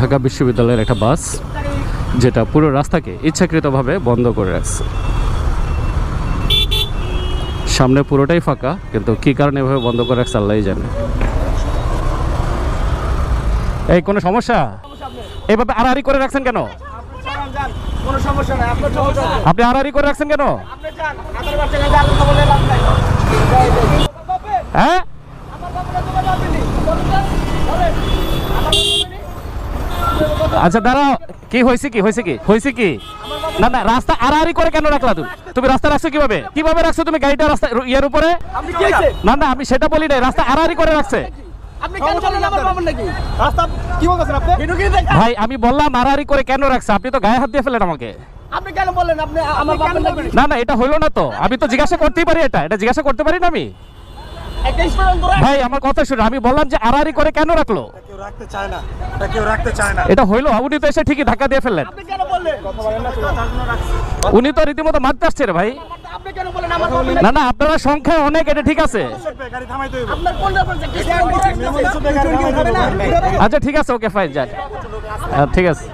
ঢাকা বিশ্ববিদ্যালয়ের একটা বাস, যেটা পুরো রাস্তাকে ইচ্ছাকৃতভাবে বন্ধ করে রাখছে। সামনে পুরোটাই ফাঁকা, কিন্তু কী কারণে এভাবে বন্ধ করে রাখছে আল্লাহই জানে। এই কোনো সমস্যা? এইভাবে আড়াআড়ি করে রাখছেন কেন? আপনি আড়াআড়ি করে রাখছেন কেন? হ্যাঁ, আচ্ছা দাঁড়াও, কি হয়েছে কি? না না, রাস্তা আড়াআড়ি করে কেন রাখলা? তুমি রাস্তা রাখছো কিভাবে? কিভাবে রাখছো তুমি গাড়িটা রাস্তা ইয়ার উপরে? না না, আমি সেটা বলি নাই, রাস্তা আড়াআড়ি করে রাখছে। ভাই আমি বললাম আড়াআড়ি করে কেন রাখছে, আপনি তো গায়ে হাত দিয়ে ফেলেন আমাকে। না না, এটা হইলো না তো, আমি তো জিজ্ঞাসা করতেই পারি, এটা জিজ্ঞাসা করতে পারি না আমি? ভাই আমার কথা শুনে, আমি বললাম যে আড়াআড়ি করে কেন রাখলো? এটা হইলো? উনি তো এসে ঠিকই ধাক্কা দিয়ে ফেললেন। উনি তো রীতিমতো মারতে আসছে রে ভাই। না না, আপনারা সংখ্যা অনেক, এটা ঠিক আছে। আচ্ছা ঠিক আছে, ওকে ফাইন, যান, ঠিক আছে।